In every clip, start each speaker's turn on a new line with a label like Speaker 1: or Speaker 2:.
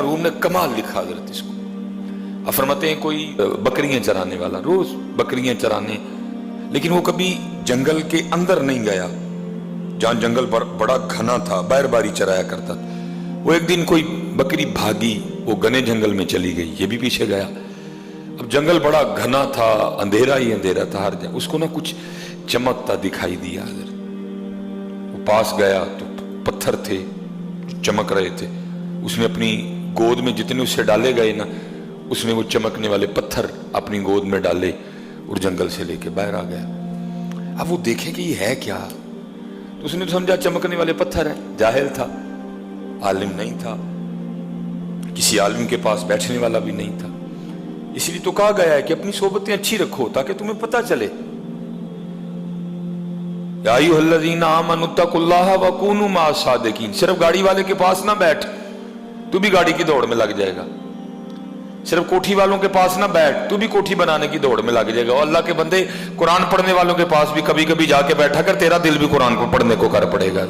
Speaker 1: मरहूम ने कमाल लिखा हजरत इसको। अब फरमाते हैं कोई बकरियां चराने वाला रोज बकरियां चराने, लेकिन वो कभी जंगल के अंदर नहीं गया जहां जंगल बड़ा घना था, बैरबारी चराया करता था। वो एक दिन कोई बकरी भागी, वो घने जंगल में चली गई, ये भी पीछे गया। अब जंगल बड़ा घना था, अंधेरा ही अंधेरा था हर जगह। उसको ना कुछ चमकता दिखाई दिया। वो पास गया तो पत्थर थे चमक रहे थे। उसने अपनी गोद में जितने उससे डाले गए ना, उसने वो चमकने वाले पत्थर अपनी गोद में डाले और जंगल से लेके बाहर आ गया। अब वो देखे कि ये है क्या, तो उसने तो समझा चमकने वाले पत्थर है। जाहिल था, आलिम नहीं था, किसी आलिम के पास बैठने वाला भी नहीं था। इसलिए तो कहा गया है कि अपनी सोबतें अच्छी रखो ताकि तुम्हें पता चले। या अय्युहल्लज़ीना आमनुत्तकुल्लाह वकूनू मअस सादिकीन। सिर्फ गाड़ी वाले के पास ना बैठ, तू भी गाड़ी की दौड़ में लग जाएगा। सिर्फ कोठी वालों के पास ना बैठ, तू भी कोठी बनाने की दौड़ में लग जाएगा। और अल्लाह के बंदे, कुरान पढ़ने वालों के पास भी कभी कभी जाके बैठा कर, तेरा दिल भी कुरान को पढ़ने को कर पड़ेगा।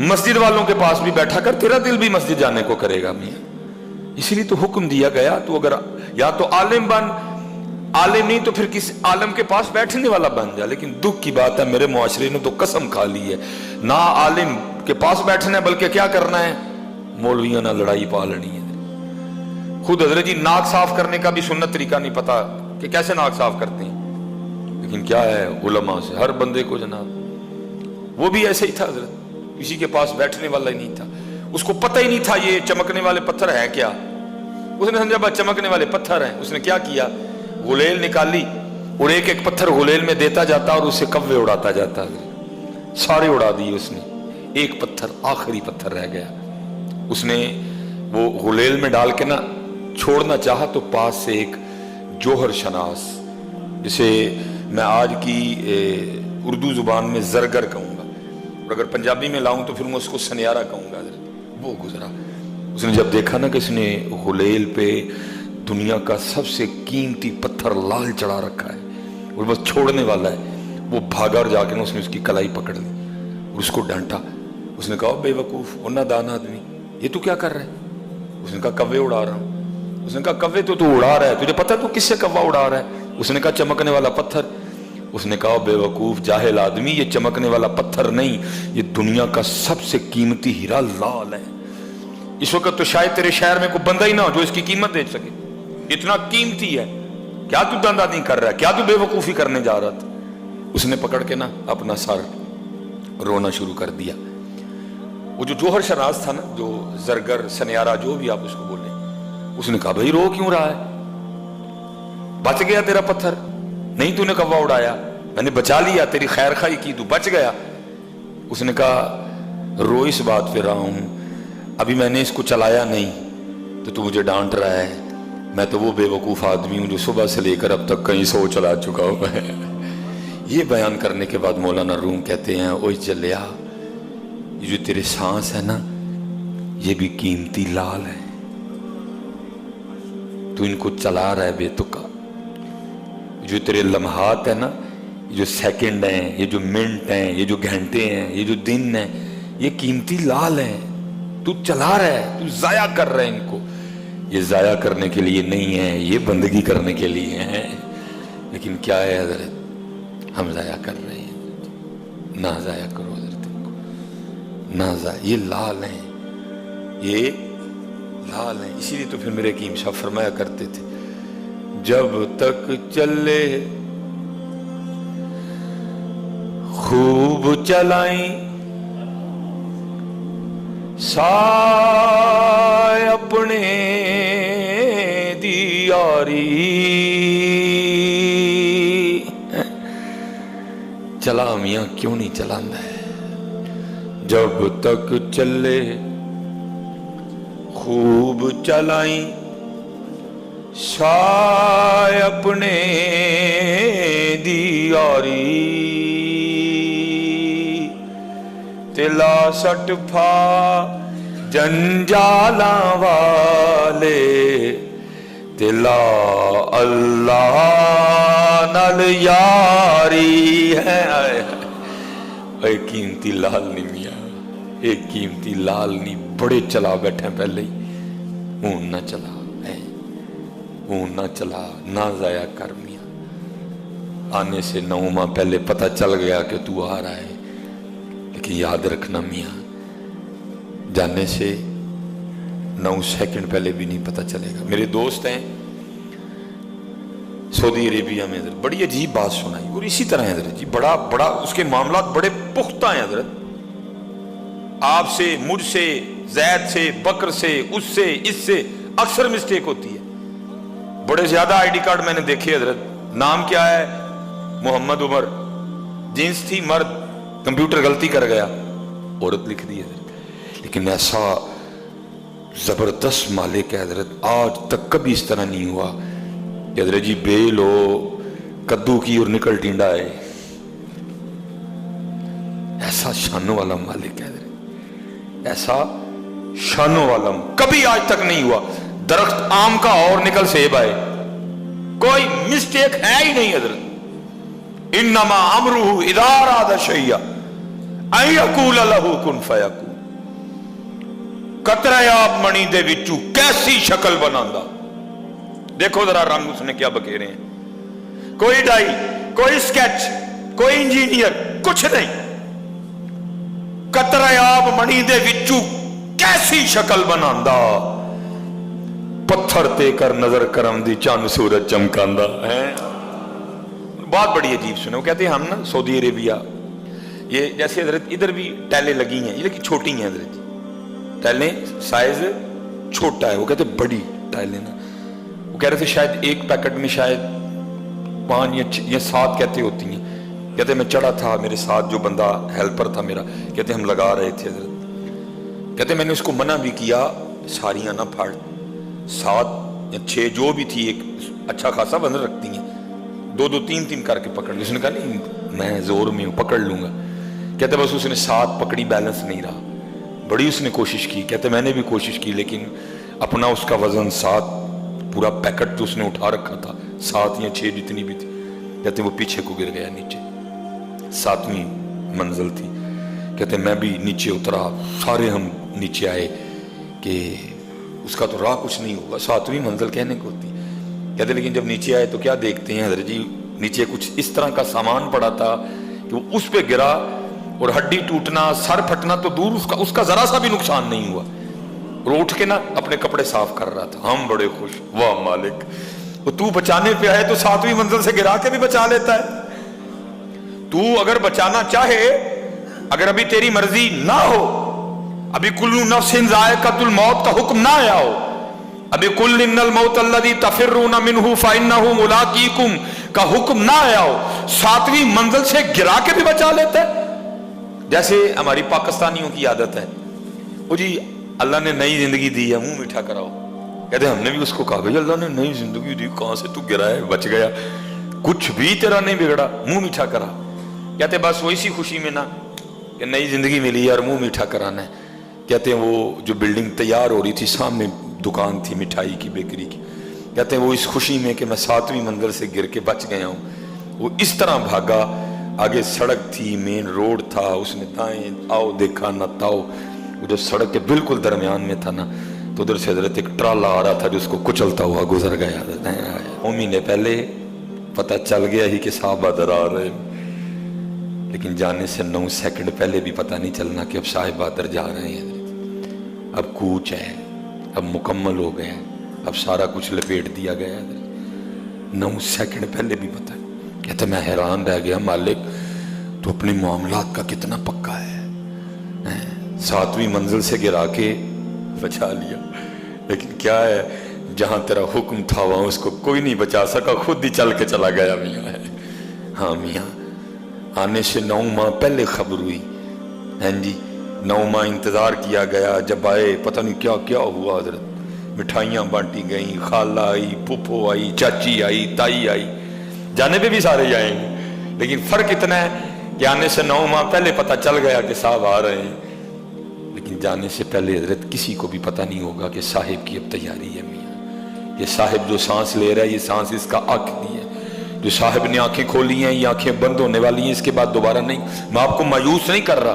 Speaker 1: मस्जिद वालों के पास भी बैठा कर, तेरा दिल भी मस्जिद जाने को करेगा। मियां इसीलिए तो हुक्म दिया गया, तो अगर या तो आलिम बन, आलिम नहीं तो फिर किसी आलिम के पास बैठने वाला बन जा। लेकिन दुख की बात है, मेरे मुआशरे ने तो कसम खा ली है, ना आलिम के पास बैठना है बल्कि क्या करना है, मौलवियों ना लड़ाई पालनी है। खुद हजरत जी नाक साफ करने का भी सुन्नत तरीका नहीं पता कि कैसे नाक साफ करते हैं, लेकिन क्या है उलमा से हर बंदे को जनाब। वो भी ऐसे ही था हजरत, किसी के पास बैठने वाला ही नहीं था। उसको पता ही नहीं था ये चमकने वाले पत्थर है क्या। उसने समझा बस चमकने वाले पत्थर हैं। उसने क्या किया, गुलेल निकाली और एक एक पत्थर गुलेल में देता जाता और उससे कव्वे उड़ाता जाता। सारे उड़ा दिए उसने, एक पत्थर आखिरी पत्थर रह गया। उसने वो गुलेल में डाल के ना छोड़ना चाहा तो पास से एक जोहर शनास, जिसे मैं आज की उर्दू जुबान में जरगर कहूंगा और अगर पंजाबी में लाऊं तो फिर मैं उसको सनियारा कहूंगा, वो गुजरा। उसने जब देखा ना कि इसने गुलेल पे दुनिया का सबसे कीमती पत्थर लाल चढ़ा रखा है और बस छोड़ने वाला है, वो भागा और जाके ना उसने उसकी कलाई पकड़ ली और उसको डांटा। उसने कहा बेवकूफ और नादान आदमी, ये तू क्या कर रहा है। उसने कहा कव्वे उड़ा रहा हूं। उसने कहा कव्वे तो तू उड़ा रहा है, तुझे पता है तू किससे कव्वा उड़ा रहा है। उसने कहा चमकने वाला पत्थर। उसने कहा बेवकूफ जाहिल आदमी, ये चमकने वाला पत्थर नहीं, ये दुनिया का सबसे कीमती हीरा लाल है। इस वक्त तो शायद तेरे शहर में कोई बंदा ही ना हो जो इसकी कीमत दे सके, इतना कीमती है। क्या तू धंधा नहीं कर रहा है, क्या तू बेवकूफी करने जा रहा था। उसने पकड़ के ना अपना सर रोना शुरू कर दिया। वो जो जोहर शनास था ना, जो जरगर सनियारा जो भी आप उसको बोले, उसने कहा भाई रो क्यों रहा है, बच गया तेरा पत्थर, नहीं तूने कव्वा उड़ाया, मैंने बचा लिया, तेरी खैर खाई की, तू बच गया। उसने कहा रो इस बात पे रहा हूं, अभी मैंने इसको चलाया नहीं तो तू मुझे डांट रहा है। मैं तो वो बेवकूफ आदमी हूं जो सुबह से लेकर अब तक कहीं 100 चला चुका हुआ है। ये बयान करने के बाद मौलाना रूम कहते हैं ओए जलिया, ये जो तेरे सांस है ना, ये भी कीमती लाल है, तू इनको चला रहा है बेतुका। जो तेरे लम्हात है ना, ये जो सेकंड हैं, ये जो मिनट हैं, ये जो घंटे हैं, ये जो दिन हैं, ये कीमती लाल हैं, तू चला रहा है, तू जाया कर रहा है इनको। ये जाया करने के लिए नहीं है, ये बंदगी करने के लिए है। लेकिन क्या है हजरत, हम जाया कर रहे हैं। ना जाया करो हजरत इनको, ना जाया। ये लाल हैं, ये लाल हैं। इसीलिए तो फिर मेरे हकीम साहब फरमाया करते थे, जब तक चले खूब चलाई साय अपने दी यारी। चला मियां क्यों नहीं चलांदा है। जब तक चले खूब चलाई साय अपने दी यारी। तिला सटफा जंजाला वाले, तिला अल्लाह नल यारी है। एक कीमती लाल नहीं मियां, एक कीमती लाल नहीं, बड़े चला बैठे पहले ही, हूं ना चला है, हूं ना चला, ना जाया कर मियां। आने से 9 माह पहले पता चल गया कि तू आ रहा है, लेकिन याद रखना मियां, जाने से 9 सेकंड पहले भी नहीं पता चलेगा। मेरे दोस्त हैं सऊदी अरेबिया में, हजरत बड़ी अजीब बात सुनाई, और इसी तरह है हजरत जी, बड़ा बड़ा उसके मामला बड़े पुख्ता हैं हजरत, आपसे, मुझसे, जैद से, बकर से, उससे, इससे अक्सर मिस्टेक होती है। बड़े ज्यादा आईडी कार्ड मैंने देखे हजरत, नाम क्या है मोहम्मद उमर, जींस थी मर्द, कंप्यूटर गलती कर गया, औरत लिख दी हजरत। लेकिन ऐसा जबरदस्त मालिक है हजरत, आज तक कभी इस तरह नहीं हुआ कि हजरत जी बेल हो कद्दू की और निकल टिंडा है। ऐसा शानों वाला मालिक है हजरत, ऐसा शानों वाला कभी आज तक नहीं हुआ। दरख्त आम का और निकल सेब आए, कोई मिस्टेक है ही नहीं हजरत। इन्नमा अमरुहु इज़ा अरादा शैय्अन अन यक़ूल लहू कुन फयकून। कतरे आप मणि दे विचू कैसी शक्ल बनांदा, देखो जरा रंग उसने क्या बखेरे हैं, कोई डाई, कोई स्केच, कोई इंजीनियर, कुछ नहीं। कतरे आप मणि दे विचू कैसी शक्ल बनांदा, पत्थर ते कर नजर करम दी चंद सूरज चमकांदा है। बहुत बड़ी अजीब सुने, वो कहते हैं हम ना सऊदी अरेबिया, ये जैसे हजरत इधर भी टाइलें लगी हैं, ये लेकिन छोटी हैं हजरत जी, टाइलें साइज छोटा है, वो कहते बड़ी टाइलें ना, वो कह रहे थे शायद एक पैकेट में शायद 5 या 7 कहते होती हैं। कहते मैं चढ़ा था, मेरे साथ जो बंदा हेल्पर था मेरा, कहते हम लगा रहे थे हजरत, कहते मैंने उसको मना भी किया सारियां ना फाड़, 7 या 6 जो भी थी, एक अच्छा खासा वजन रखती हैं, 2-2 3-3 करके पकड़ ली। उसने कहा नहीं मैं जोर में हूं, पकड़ लूंगा। कहते बस उसने 7 पकड़ी, बैलेंस नहीं रहा, बड़ी उसने कोशिश की। कहते मैंने भी कोशिश की, लेकिन अपना उसका वजन 7 पूरा पैकेट तो उसने उठा रखा था, 7 या 6 जितनी भी थी, कहते वो पीछे को गिर गया नीचे, 7वीं मंजिल थी। कहते मैं भी नीचे उतरा, सारे हम नीचे आए कि उसका तो राह कुछ नहीं होगा, 7वीं मंजिल कहने को होती। कहते लेकिन जब नीचे आए तो क्या देखते हैं हजरत जी, नीचे कुछ इस तरह का सामान पड़ा था कि वो उस पे गिरा, और हड्डी टूटना, सर फटना तो दूर, उसका जरा सा भी नुकसान नहीं हुआ। और उठ के ना अपने कपड़े साफ कर रहा था। हम बड़े खुश, वाह मालिक, वो तू बचाने पे आए तो 7वीं मंजिल से गिरा के भी बचा लेता है। तू अगर बचाना चाहे, अगर अभी तेरी मर्जी ना हो, अभी कुल्लु नफ्सिन ज़ाइक़तुल मौत का हुक्म ना आया हो, अभी कुल इन्नल मौत अल्लज़ी तफ़िर्रूना मिन्हु फ़इन्नहु मुलाक़ीकुम का हुक्म ना आया हो, 7वीं मंजिल से गिरा के भी बचा लेता है। जैसे हमारी पाकिस्तानियों की आदत है, वो जी अल्लाह ने नई जिंदगी दी है, मुंह मीठा कराओ। कहते हमने भी उसको कहा भाई अल्लाह ने नई जिंदगी दी, कहां से तू गिरा है, बच गया, कुछ भी तेरा नहीं बिगड़ा, मुंह मीठा करा। कहते बस वो इसी खुशी में ना कि नई जिंदगी मिली यार, मुंह मीठा कराना है। कहते हैं वो जो बिल्डिंग तैयार हो रही थी, सामने दुकान थी मिठाई की, बेकरी की, कहते हैं वो इस खुशी में कि मैं 7वीं मंजिल से गिर के बच गया हूँ, वो इस तरह भागा। आगे सड़क थी, मेन रोड था, उसने दाएं आओ देखा ना ताओ, वो जो सड़क के बिल्कुल दरमियान में था ना, तो उधर से हजरत एक ट्राला आ रहा था जो उसको कुचलता हुआ गुजर गया। 9 महीने पहले पता चल गया ही कि साहब दर आ रहे, लेकिन जाने से 9 सेकंड पहले भी पता नहीं चलना कि अब साहिब दर जा रहे हैं। अब कूच है, अब मुकम्मल हो गया, अब सारा कुछ लपेट दिया गया। 9 सेकंड पहले भी पता। कहते मैं हैरान रह गया, मालिक तो अपने मामलात का कितना पक्का है, 7वीं मंजिल से गिरा के बचा लिया। लेकिन क्या है, जहां तेरा हुक्म था वहां उसको कोई नहीं बचा सका, खुद ही चल के चला गया मियाँ है। हाँ मियाँ, आने से 9 माह पहले खबर हुई, हैं जी, 9 माह इंतजार किया गया। जब आए पता नहीं क्या क्या हुआ हजरत, मिठाइयाँ बांटी गई, खाला आई, फूफो आई, चाची आई, ताई आई, जाने पे भी सारे जाएंगे, लेकिन फर्क इतना है कि आने से 9 माह पहले पता चल गया कि साहब आ रहे हैं, लेकिन जाने से पहले हजरत किसी को भी पता नहीं होगा कि साहिब की अब तैयारी है मियाँ। ये साहिब जो सांस ले रहा है, ये सांस इसका आखिरी है। जो साहिब ने आंखें खोली हैं, ये आंखें बंद होने वाली हैं, इसके बाद दोबारा नहीं। मैं आपको मायूस नहीं कर रहा,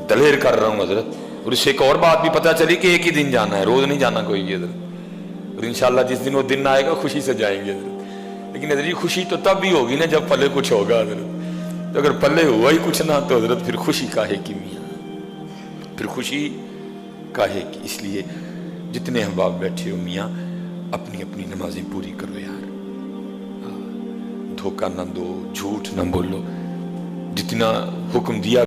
Speaker 1: दलेर कर रहा हूँ हजरत, اور اس سے ایک اور بات بھی پتہ چلی کہ ایک ہی دن جانا ہے, روز نہیں جانا کوئی ادھر, اور انشاءاللہ جس دن وہ دن آئے گا خوشی سے جائیں گے حضرت. لیکن حضرت خوشی تو تب بھی ہوگی نا جب پلے کچھ ہوگا حضرت, تو اگر پلے ہوا ہی کچھ نہ تو حضرت پھر خوشی کاہے کی میاں, پھر خوشی کاہے کی. اس لیے جتنے احباب بیٹھے ہو میاں اپنی اپنی نمازیں پوری کرو یار, دھوکہ نہ دو, جھوٹ نہ بولو, جتنا حکم دیا